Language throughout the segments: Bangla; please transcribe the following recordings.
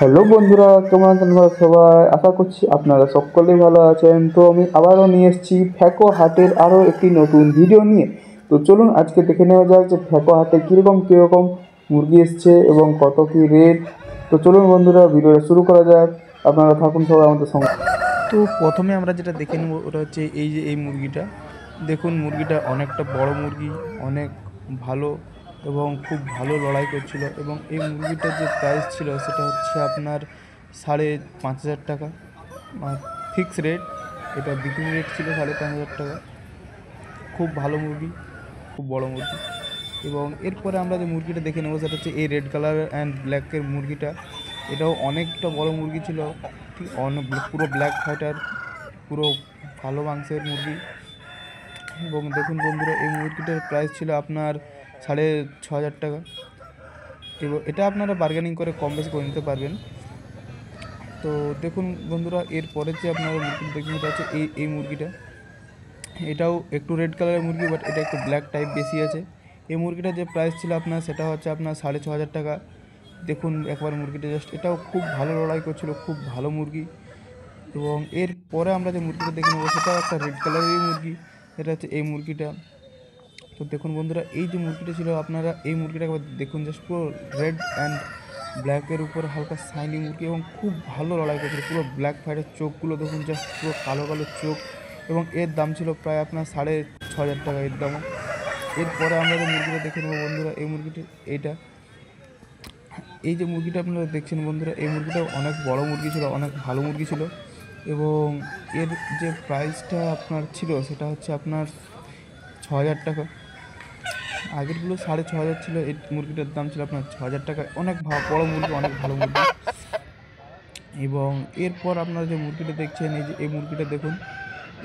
হ্যালো বন্ধুরা, কেমন আছেন আপনারা সবাই? আশা করছি আপনারা সকলেই ভালো আছেন। তো আমি আবারও নিয়ে এসেছি ফ্যাকো হাটের আরও একটি নতুন ভিডিও নিয়ে। তো চলুন আজকে দেখে নেওয়া যাক যে ফ্যাকো হাটে কীরকম মুরগি এসছে এবং কত কী রেট। তো চলুন বন্ধুরা, ভিডিওটা শুরু করা যাক। আপনারা থাকুন সবাই আমাদের সঙ্গে। তো প্রথমে আমরা যেটা দেখে নেব ওটা হচ্ছে এই যে এই মুরগিটা। দেখুন মুরগিটা অনেকটা বড় মুরগি, অনেক ভালো এবং খুব ভালো লড়াই করছিল। এবং এই মুরগিটার যে প্রাইস ছিল সেটা হচ্ছে আপনার 5,500 টাকা ফিক্স রেট। এটা বিক্রি রেট ছিল 5,500 টাকা। খুব ভালো মুরগি, খুব বড় মুরগি। এবং এরপরে আমরা যে মুরগিটা দেখে নেবো সেটা হচ্ছে এই রেড কালার অ্যান্ড ব্ল্যাকের মুরগিটা। এটাও অনেকটা বড় মুরগি ছিল, ঠিক অনেক পুরো ব্ল্যাক ফাইটার, পুরো ভালো মাংসের মুরগি। এবং দেখুন বন্ধুরা, এই মুরগিটার প্রাইস ছিল আপনার 6,500 টাকা। এবং এটা আপনারা বার্গেনিং করে কম বেশি করে নিতে পারবেন। তো দেখুন বন্ধুরা, এরপরে যে আপনারা মুরগিটা দেখবেন এটা হচ্ছে এই মুরগিটা। এটাও একটু রেড কালারের মুরগি, বাট এটা একটু ব্ল্যাক টাইপ বেশি আছে। এই মুরগিটার যে প্রাইস ছিল আপনার সেটা হচ্ছে আপনার 6,500 টাকা। দেখুন একবার মুরগিটা জাস্ট, এটাও খুব ভালো লড়াই করছিল, খুব ভালো মুরগি। এবং এরপরে আমরা যে মুরগিটা দেখে নেবো সেটাও একটা রেড কালারেরই মুরগি। এটা হচ্ছে এই মুরগিটা। তো দেখুন বন্ধুরা, এই যে মুরগিটা ছিল আপনারা এই মুরগিটা একবার দেখুন, জাস্ট পুরো রেড অ্যান্ড ব্ল্যাকের উপর হালকা শাইনি মুরগি এবং খুব ভালো লড়াই করছিল। পুরো ব্ল্যাক ফাইটের চোখগুলো দেখুন, জাস্ট পুরো কালো কালো চোখ। এবং এর দাম ছিল প্রায় আপনার 6,500 টাকা এর দামও। এরপরে আমরা যে মুরগিটা দেখে নেবো বন্ধুরা, এই মুরগিটি এইটা, এই যে মুরগিটা আপনারা দেখছেন বন্ধুরা, এই মুরগিটাও অনেক বড় মুরগি ছিল, অনেক ভালো মুরগি ছিল। এবং এর যে প্রাইসটা আপনার ছিল সেটা হচ্ছে আপনার 6,000 টাকা। আগেরগুলো 6,500 ছিল, এই মুরগিটার দাম ছিল আপনার 6,000 টাকা। অনেক বড় মুরগি, অনেক ভালো মুরগি। এবং এরপর আপনারা যে মুরগিটা দেখছেন, এই যে এই মুরগিটা দেখুন,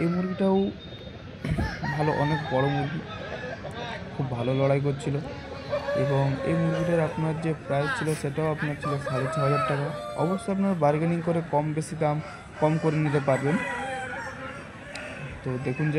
এই মুরগিটাও ভালো, অনেক বড় মুরগি, খুব ভালো লড়াই করছিল। এবং এই মুরগিটার আপনার যে প্রাইস ছিল সেটাও আপনার ছিল 6,500 টাকা। অবশ্যই আপনার বার্গেনিং করে কম বেশি দাম কম করে নিতে পারবেন। তো দেখুন যে